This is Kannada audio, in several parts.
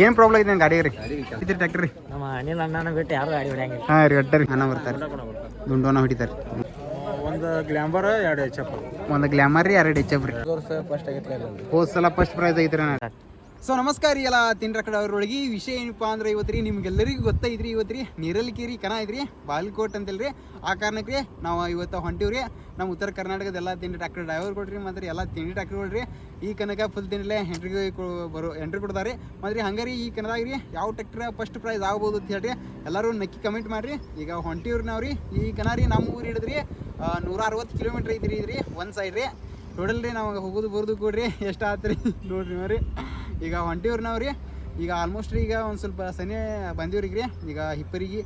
ಏನು ಪ್ರಾಬ್ಲಮ್ ಇದೆ ಗಾಡಿ ರೀ ಇದ್ರಿ ಟ್ರ್ಯಾಕ್ಟರ್ ರೀ ನಮ್ಮ ಅನಿಲ್ ಅಣ್ಣನ ಬಿಟ್ಟು ಯಾರು ಗಾಡಿ ಹೊಡ್ಯಂಗಿಲ್ಲ. ಹಾಂ ರೀ ಅಡ್ಡ ರೀ ಅಣ್ಣ ಬರ್ತಾರೆ ದುಂಡೋನ ಹೊಡಿತಾರೆ. ಒಂದು ಗ್ಲಾಂಬರ್ 2 HP. ಒಂದು ಗ್ಲಾಮರ್ ರೀ 2 HP ರೀ. ಫಸ್ಟ್ ಆಗೈತೆ ಹೋದ ಸಲ ಫಸ್ಟ್ ಪ್ರೈಸ್ ಐತ್ರಿ ಅಣ್ಣ. ಸೊ ನಮಸ್ಕಾರ ರೀ ಎಲ್ಲ ತಿಂಡ್ರ ಕಡೆ ಅವ್ರೊಳಗೆ ವಿಷಯ ಏನಪ್ಪ ಅಂದ್ರೆ ಇವತ್ತು ರೀ ನಿಮ್ಗೆಲ್ಲರಿಗೂ ಗೊತ್ತೈತ್ರಿ ಇವತ್ತು ರೀ ನೀರಲ್ಕೇರಿ ಕನ ಐತ್ರಿ ಬಾಗಲಕೋಟ್ ಅಂತಲ್ರಿ. ಆ ಕಾರಣಕ್ಕೆ ರೀ ನಾವು ಇವತ್ತು ಹೊಂಟಿವ್ರಿ ನಮ್ಮ ಉತ್ತರ ಕರ್ನಾಟಕದ ಎಲ್ಲ ತಿಂಡಿ ಟ್ರ್ಯಾಕ್ಟರ್ ಡ್ರೈವರ್ ಕೊಡ್ರಿ ಮತ್ತು ಎಲ್ಲ ತಿಂಡಿ ಟ್ರ್ಯಾಕ್ಟರ್ಗಳು ಈ ಕನಕ ಫುಲ್ ತಿಂಡಿಲೆ ಎಂಟ್ರಿ ಕೊಡ್ತಾರೆ ಮತ್ತು ರೀ ಹಂಗೆ ರೀ ಈ ಕನದಾಗ ರೀ ಯಾವ ಟ್ರ್ಯಾಕ್ಟರ್ ಫಸ್ಟ್ ಪ್ರೈಸ್ ಆಗ್ಬೋದು ಅಂತ ಹೇಳ್ರಿ ಎಲ್ಲರೂ ನಕ್ಕಿ ಕಮೆಂಟ್ ಮಾಡಿರಿ. ಈಗ ಹೊಂಟಿವ್ರಿ ನಾವು ರೀ ಈ ಕನ ರೀ ನಮ್ಮ ಊರು ಹಿಡಿದ್ರಿ 160 ಕಿಲೋಮೀಟ್ರ್ ಐತ್ರಿ ಇದ್ರಿ ಒಂದು ಸೈಡ್ ರೀ. ಟೋಟಲ್ ರೀ ನಾವು ಹೋಗೋದು ಬರೋದು ಕೊಡ್ರಿ ಎಷ್ಟು ಆತ್ರಿ ನೋಡ್ರಿ ನಾವು ರೀ. ಈಗ ಹೊಂಟಿವ್ರಿ ನಾವು ರೀ ಈಗ ಆಲ್ಮೋಸ್ಟ್ ರೀ ಈಗ ಒಂದು ಸ್ವಲ್ಪ ಸನಿ ಬಂದಿವ್ರಿಗೆ ರೀ ಈಗ ಹಿಪ್ಪರಿಗೆ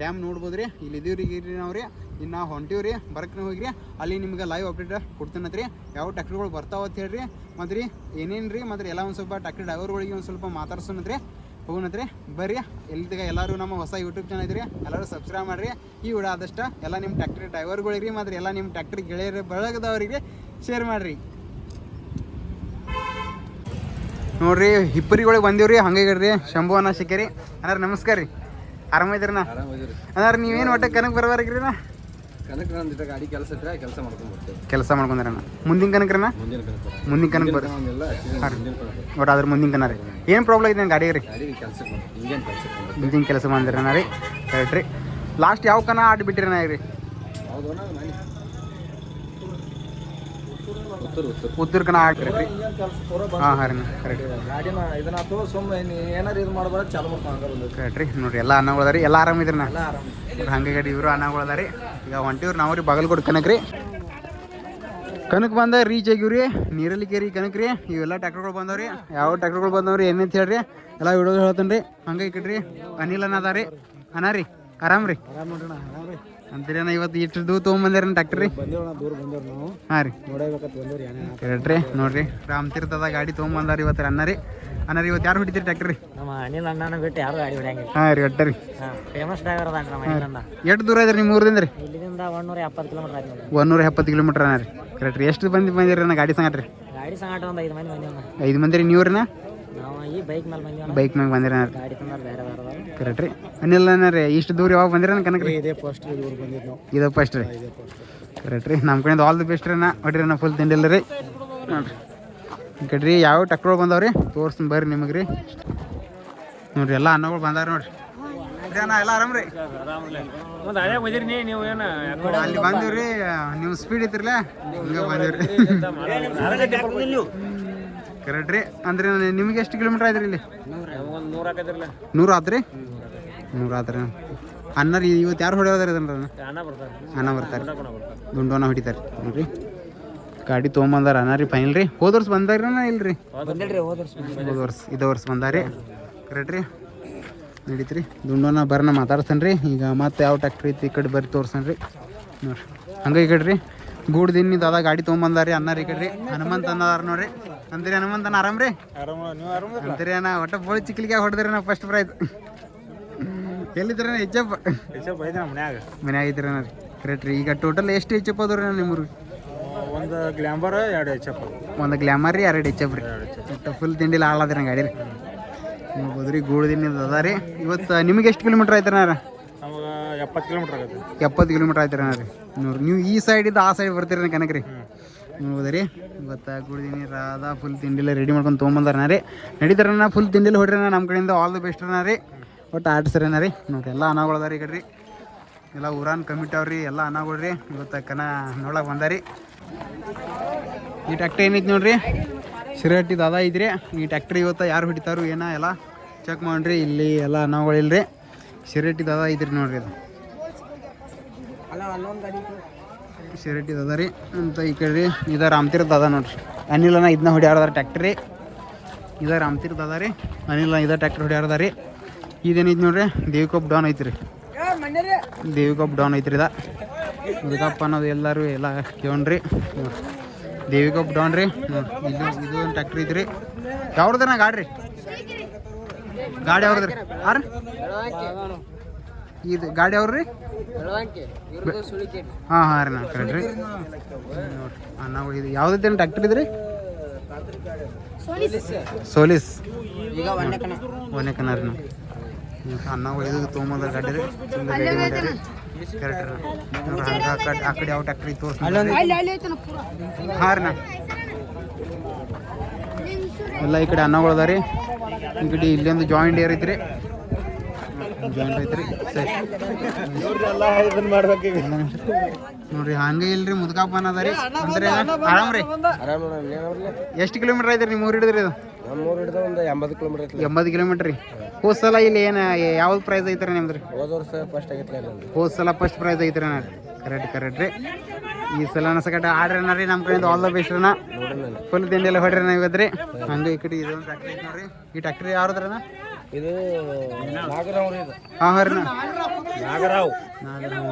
ಡ್ಯಾಮ್ ನೋಡ್ಬೋದು ರೀ ಇಲ್ಲಿ ಇದೀವ್ರಿಗೆ ರೀ ನಾವು ರೀ ಇನ್ನು ಹೊಂಟಿವ್ರಿ ಬರಕ್ಕೆ ಹೋಗಿರಿ ಅಲ್ಲಿ ನಿಮ್ಗೆ ಲೈವ್ ಅಪ್ಡೇಟ್ ಕೊಡ್ತೀನತ್ ರೀ ಯಾವ ಟ್ರ್ಯಾಕ್ಟರ್ಗಳು ಬರ್ತಾವತ್ತು ಹೇಳ್ರಿ ಮತ್ತು ರೀ ಏನೇನು ರೀ ಮತ್ತು ಎಲ್ಲ ಒಂದು ಸ್ವಲ್ಪ ಟ್ರ್ಯಾಕ್ಟರ್ ಡ್ರೈವರ್ಗಳಿಗೆ ಒಂದು ಸ್ವಲ್ಪ ಮಾತಾಡ್ಸೋಣತ್ ರೀ ಹೋಗೋಣತ್ ರೀ ಬರ್ರಿ. ಎಲ್ಲಿದಾಗ ಎಲ್ಲರೂ ನಮ್ಮ ಹೊಸ ಯೂಟ್ಯೂಬ್ ಚಾನಲ್ ಐತ್ರಿ ಎಲ್ಲರೂ ಸಬ್ಸ್ಕ್ರೈಬ್ ಮಾಡಿರಿ. ಈ ವಿಡಿಯೋ ಆದಷ್ಟು ಎಲ್ಲ ನಿಮ್ಮ ಟ್ರ್ಯಾಕ್ಟರ್ ಡ್ರೈವರ್ಗಳಿಗೆ ರೀ ಮತ್ತು ಎಲ್ಲ ನಿಮ್ಮ ಟ್ರ್ಯಾಕ್ಟರ್ ಗೆಳೆಯರು ಬಳಗದವ್ರಿಗೆ ಶೇರ್ ಮಾಡಿರಿ. ನೋಡ್ರಿ ಹಿಪ್ಪರಿಗಳಿಗೆ ಬಂದೀವ್ರಿ ಹಂಗಾಗ್ರಿ ಶಂಭು ಅನ್ನ ಸಿಕ್ಕರಿ ಅನ್ನಾರ ನಮಸ್ಕಾರ ರೀ ಆರಾಮಿದ್ರಿನಾ ಅನ್ನಾರ ನೀವೇನು ಒಟ್ಟೆ ಕನಕ್ ಬರಬಾರ್ರಿ ನಾ ಗಾಡಿ ಕೆಲಸ ಮಾಡ್ಕೊಂಡ್ರಣ್ಣ ಮುಂದಿನ ಕನಕ್ರಣ್ಣ ಮುಂದಿನ ಕನಕ್ ಬರ್ರಿ ಒಟ್ಟು ಅದ್ರ ಮುಂದಿನ ಕನ ರೀ ಏನು ಪ್ರಾಬ್ಲಮ್ ಇದೆ ಗಾಡಿ ರೀ ಇಂಜಿನ್ ಕೆಲಸ ಮಾಡಿದ್ರಣ್ಣ ರೀ ಕರೆಕ್ಟ್ ರೀ. ಲಾಸ್ಟ್ ಯಾವ ಕನ ಆಡಿ ಬಿಟ್ಟಿರಣ್ಣ ರೀ ಉತ್ತರ ಕನ ಆಡ್ರಿ ರೀ ಹಾಂ ಹಾಂ ರೀ ಕರೆಕ್ಟ್ ಕರೆಕ್ಟ್ ರೀ ನೋಡ್ರಿ ಎಲ್ಲ ಅನ್ನಗಳು ರೀ ಎಲ್ಲ ಆರಾಮಿದ್ರಿ ನಾ ಹಂಗೆ ಗಾಡಿ ಇವರು ಅನ್ನಗಳು ರೀ. ಈಗ ಹೊಂಟಿವ್ರಿ ನಾವು ರೀ ಬಾಗಲಕೋಟೆ ಕನಕ್ ರೀ ಕನಕ್ ಬಂದ ರೀಚ್ ಆಗಿವ್ರಿ ನೀರಲ್ಲಿ ಕೇರಿ ಕನಕ್ ರೀ ಇವೆಲ್ಲ ಟ್ರ್ಯಾಕ್ಟರ್ಗಳು ಬಂದವ್ರಿ ಯಾವ ಟ್ರ್ಯಾಕ್ಟರ್ಗಳು ಬಂದವ್ರಿ ಏನಂತ ಹೇಳ್ರಿ ಎಲ್ಲ ವಿಡಿಯೋ ಹೇಳ್ತಾನೆ ರೀ. ಹಂಗೆ ಈ ಕಡೆ ರೀ ಅನಿಲ್ ಅನ್ನ ಅದ ರೀ ಅಣ್ಣ ರೀ ಆರಾಮ್ ರೀ ಅಂತೀರೇನ ಇವತ್ತು ಇಷ್ಟು ದೂರ ತೊಗೊಂಬಂದಿರ ಟ್ರ್ಯಾಕ್ಟರ್ ರೀ ಹಾಂ ರೀ ಕರೆಕ್ಟ್ ರೀ ನೋಡ್ರಿ ರಾಮತೀರ್ಥದ ಗಾಡಿ ತೊಗೊಂಬಂದಾರ ಇವತ್ತು ಅಣ್ಣ ರೀ ಇವತ್ತು ಯಾರು ಹೊಡಿತೀರಿ ಟ್ರ್ಯಾಕ್ಟರ್ ರೀ ನಮ್ಮ ಅನಿಲ್ ಅಣ್ಣನ ಬಿಟ್ಟು ಯಾರು ಗಾಡಿ ಹೊಡ್ಯಂಗಿಲ್ಲ. ಹಾಂ ರೀ ಅಡ್ಡ ರೀ ಫೇಮಸ್ ಡ್ರೈವರ್ ಅದ ನಮ್ಮ ಅನಿಲ್ ಅಣ್ಣ. ಎಷ್ಟು ದೂರ ಐತ್ರಿ ನಿಮ್ಮ ಊರಿಂದ ರೀ ಇಲ್ಲಿಂದ 170 ಕಿಲೋಮೀಟರ್ ಆಯ್ತು. 170 ಕಿಲೋಮೀಟರ್ ಅಣ್ಣ ರೀ ಕರೆಕ್ಟ್ ರೀ. ಎಷ್ಟು ಬಂದಿರಿ ಅಣ್ಣ ಗಾಡಿ ಸಂಗಟ ರೀ ಗಾಡಿ ಸಂಗಾಟ ಒಂದು 5 ಮಂದಿ ಬಂದಿವಣ್ಣ. 5 ಮಂದಿ ರೀ ನೀವು ರೀ ನಾವು ಈ ಬೈಕ್ ಮೇಲೆ ಬಂದಿವಣ್ಣ. ಬೈಕ್ ಮ್ಯಾಗ ಬಂದಿರ ಗಾಡಿ ತಂದ್ರೆ ಬೇರೆ ಕರೆಕ್ಟ್ ರೀ. ಅನಿಲ್ ಅಣ್ಣ ರೀ ಇಷ್ಟು ದೂರ ಯಾವಾಗ ಬಂದಿರ ಕನಕ ರೀ ಇದೇ ಫಸ್ಟ್ ದೂರ ಬಂದಿದ್ದು ಇದು ಫಸ್ಟ್ ರೀ ಕರೆಕ್ಟ್ ರೀ. ನಮ್ಮ ಕಡೆಯಿಂದ ಆಲ್ ದಿ ಬೆಸ್ಟ್ ರೀ ನಾ ಹೊಡ್ರಿ ನಾ ಫುಲ್ ತಿಂಡಿಲ್ಲ ರೀ ನೋಡಿರಿ ಈ ಕಡೆ ರೀ ಯಾವ ಟ್ರ್ಯಾಕ್ಟರ್ಗಳು ಬಂದಾವ್ರಿ ತೋರ್ಸ್ತೀನಿ ಬರ್ರಿ ನಿಮಗೆ ರೀ ನೋಡಿರಿ ಎಲ್ಲ ಅನ್ನಗಳು ಬಂದಾರ ನೋಡ್ರಿ ಅಣ್ಣ ಎಲ್ಲ ಆರಾಮ್ ರೀ ಅಲ್ಲಿ ಬಂದಿವ್ರಿ ನೀವು ಸ್ಪೀಡ್ ಇತ್ತಿರಲ್ಲ ಹಿಂಗೆ ಬಂದಿವ್ರಿ ಕರೆಕ್ಟ್ ರೀ. ಅಂದ್ರೆ ನಿಮ್ಗೆ ಎಷ್ಟು ಕಿಲೋಮೀಟ್ರ್ ಆಯ್ತು ರೀ ಇಲ್ಲಿ 100 ಆತ್ರಿ 100 ಆತ್ರಿ. ಅನ್ನ ರೀ ಇವತ್ತು ಯಾರು ಹೊಡೆಯೋದಾರ ಅಣ್ಣ ಬರ್ತಾರೆ ದುಂಡೋನ ಹೊಡಿತಾರೆ ನೋಡ್ರಿ ಗಾಡಿ ತೊಗೊಂಬಂದಾರ ಅಣ್ಣ ರೀ ಫೈನಲ್ ರೀ. ಹೋದ ವರ್ಷ ಬಂದಾರ ಇಲ್ರಿ ಹೋದ ವರ್ಷ ಇದು ವರ್ಷ ಬಂದಾರಿ ಕರೆಕ್ಟ್ ರೀ ನಡೀತ್ರಿ ದುಂಡೋನ ಬರ್ನ ಮಾತಾಡ್ತಾನೆ ರೀ. ಈಗ ಮತ್ತೆ ಯಾವ ಟ್ರ್ಯಾಕ್ಟ್ರ್ ಐತಿ ಈ ಕಡೆ ಬರ್ರಿ ತೋರ್ಸನ್ ರೀ ನೋಡ್ರಿ ಹಂಗೆ ಈ ಕಡೆ ರೀ ಗೂಡ್ದಿನ ದಾದ ಗಾಡಿ ತೊಗೊಂಬಂದಾರಿ ಅನ್ನ ರೀ ಈ ಕಡೆ ರೀ ಹನುಮಂತ ಅನ್ನದಾರ ನೋಡ್ರಿ ಅಂತೀರಿ ಹನುಮಂತನ ಆರಾಮ್ ರೀ ಅಂತೀರಿ ಅಣ್ಣ ಒಟ್ಟ ಬೋಳಿ ಚಿಕ್ಕಲಿಗೆ ಹೊಡೆದ್ರಿ ನಾ ಫಸ್ಟ್ ಪ್ರೈಸ್ ಎಲ್ಲಿದ್ರಣ್ಣ ಹೆಚ್ಚಪ್ಪ ಮನ್ಯಾಗ ಐತ್ರಿ ಅಣ್ಣ ರೀ ಕರೆಕ್ಟ್ ರೀ. ಈಗ ಟೋಟಲ್ ಎಷ್ಟು ಹೆಚ್ಚಪ್ಪ ಅದ್ರಿ ಅಣ್ಣ ನಿಮ್ಮೂರು ಒಂದು ಗ್ಲಾಂಬರ್ 2 HP ಒಂದು ಗ್ಲಾಮರ್ ರೀ 2 HP ರೀ ಒಟ್ಟು ಫುಲ್ ತಿಂಡಿಲ್ಲ ಹಾಳಾದ್ರಿ ಗಾಡಿ ರೀ ನೋಡ್ಬೋದು ರೀ ಗೂಡ್ದಿನ ಅದ ರೀ. ಇವತ್ತು ನಿಮಗೆ ಎಷ್ಟು ಕಿಲೋಮೀಟ್ರ್ ಆಯ್ತು ಅಣ್ಣ 70 ಕಿಲೋಮೀಟ್ರ್ ಆಗುತ್ತೆ 70 ಕಿಲೋಮೀಟ್ರ್ ಆಯ್ತು ಅಣ್ಣ ರೀ ನೋಡ್ರಿ ನೀವು ಈ ಸೈಡಿದ್ದು ಆ ಸೈಡ್ ಬರ್ತೀರಿ ಕನಕ ರೀ ನೋಡ್ಬೋದು ರೀ. ಇವತ್ತು ಗುಡ್ದಿನಿ ರಾಧ ಫುಲ್ ತಿಂಡಿಲ್ಲ ರೆಡಿ ಮಾಡ್ಕೊಂಡು ತೊಗೊಂಬಂದಾರ ರೀ ನಡೀತಾರಣ್ಣ ಫುಲ್ ತಿಂಡಿಲ್ಲ ಹೊಡ್ರಿ ನಮ್ಮ ಕಡೆಯಿಂದ ಆಲ್ ದಿ ಬೆಸ್ಟ್ ಅಣ್ಣ ರೀ ಒಟ್ಟು ಆಡ್ಸ್ರಣ್ಣ ರೀ ನೋಡ್ರಿ ಎಲ್ಲ ಅನ್ನಗಳು ಅದ ರೀ ಈ ಕಡೆ ರೀ ಎಲ್ಲ ಊರಾನ್ ಕಮಿಟಿ ಅವ್ರಿ ಎಲ್ಲ ಅನ್ನಗಳು ರೀ ಇವತ್ತು ಕನ ನೋಡಕ್ಕೆ ಬಂದಾರಿ. ಈ ಟ್ರ್ಯಾಕ್ಟರ್ ಏನೈತಿ ನೋಡ್ರಿ ಶಿರಹಟ್ಟಿ ದಾದ ಐತ್ರಿ ಈ ಟ್ರ್ಯಾಕ್ಟರ್ ಇವತ್ತು ಯಾರು ಹೊಡಿತಾರು ಏನ ಎಲ್ಲ ಚೆಕ್ ಮಾಡ್ರಿ ಇಲ್ಲಿ ಎಲ್ಲ ಅನ್ನಗಳಿಲ್ರಿ ಶಿರಹಟ್ಟಿ ದಾದ ಐತ್ರಿ ನೋಡ್ರಿ ಅದು ಶಿರಹಟ್ಟಿ ದಾದ ರೀ ಅಂತ ಈ ಕಡೆ ರೀ ಇದು ರಾಮತೀರ್ಥ ದಾದ ನೋಡ್ರಿ ಅನಿಲನ ಇದನ್ನ ಹೊಡ್ಯಾರದಾರ ಟ್ರ್ಯಾಕ್ಟರ್ ರೀ ಇದು ರಾಮತೀರ್ಥ ದಾದ ರೀ ಅನಿಲ ಇದು ಟ್ರ್ಯಾಕ್ಟರ್ ಹೊಡ್ಯಾರದ ರೀ. ಇದೇನೈತಿ ನೋಡ್ರಿ ದೇವಿಕೊಪ್ಪ ಡೌನ್ ಐತ್ರಿ ದೇವಿಕೊಪ್ಪ ಡೌನ್ ಐತ್ರಿ ಇದಪ್ಪ ಅನ್ನೋದು ಎಲ್ಲರೂ ಎಲ್ಲ ಕೇಳ್ರಿ ದೇವಿಕೊಪ್ಪ ಡೌನ್ ರೀ ಇದು ಒಂದು ಟ್ರ್ಯಾಕ್ಟರ್ ಐತ್ರಿ. ಯಾವ್ದನ ಗಾಡಿ ಯಾವ್ದ್ರಿ ಹಾಂ ಇದು ಗಾಡಿ ಯಾವ್ರಿ ಹಾಂ ಹಾಂ ರೀ ನಾ ಕರೆಕ್ಟ್ ರೀ ನೋಡ್ರಿ ನಾವು ಇದು ಯಾವ್ದೈತೆ ಟ್ರ್ಯಾಕ್ಟರ್ ಇದ್ರಿ ಸೋಲಿಸ್ ಈಗ ಒಂದೇ ಕಣ ಒನೆ ಕನಾರಿ ನಾವು ಅನ್ನ ಒಯ್ದು ತೊಗೊಂಬಂದ ಗಾಡಿ ರೀ ಕರೆಕ್ಟ್ ಆ ಕಡೆ ಯಾವ ಟ್ಯಾಕ್ಟ್ರಿ ತೋರಿಸ್ ಹಾಂ ರೀ ನಾ ಎಲ್ಲ ಈ ಕಡೆ ಅನ್ನಗಳು ಅದ ರೀ ಈ ಕಡೆ ಇಲ್ಲೊಂದು ಜಾಯಿಂಟ್ ಏರ್ ಐತ್ರಿ ಜಾಯಿಂಟ್ ಐತ್ರಿ ಸರಿ ನೋಡ್ರಿ ಹಂಗೆ ಇಲ್ರಿ ಮುದ್ಕಾಪನ್ ಅದ ರೀ ಅಂದ್ರೆ ಆರಾಮ್ ರೀ ಎಷ್ಟು ಕಿಲೋಮೀಟರ್ ಐತ್ರಿ ನಿಮ್ಮ ಊರು ಹಿಡಿದ್ರಿ ಇದು ನಮ್ಮೂರು ಹಿಡಿದ ಒಂದು 80 ಕಿಲೋಮೀಟರ್ ಐತಿ 80 ಕಿಲೋಮೀಟರ್ ರೀ ಹೋದ ಸಲ ಇಲ್ಲಿ ಏನು ಯಾವ್ದು ಪ್ರೈಸ್ ಐತ್ರಿ ನಿಮ್ದು ರೀ ಹೋದ ವರ್ಷ ಫಸ್ಟ್ ಆಗಿತ್ತು ಹೋದ ಸಲ ಫಸ್ಟ್ ಪ್ರೈಸ್ ಐತ್ರಿ ಅಣ್ಣ ಕರೆಕ್ಟ್ ರೀ ಈ ಸಲ ಅನ್ಸಕಟ್ಟ ಆಡ್ರಿ ರೀ ನಮ್ಮ ಕಡೆಯಿಂದ ಆಲ್ ದ ಬೆಸ್ಟ್ ಅಣ್ಣ ಫುಲ್ ತಿಂಡಿ ಎಲ್ಲ ಹೊಡ್ರಿ ನಾವು ಇವತ್ತು ರೀ ಹಂಗೆ ಈ ಕಡೆ ಇದೊಂದು ಟ್ಯಾಕ್ಟ್ರಿ ಐತಿ ನೋಡ್ರಿ ಈ ಟ್ಯಾಕ್ಟ್ರಿ ಯಾವ್ದ್ರಣ್ಣ ಇದು ನಾಗರಾವ್ ಇದು ಹಾಂ ರೀ ನಾಗರಾವ್ ನಾಗರಾವ್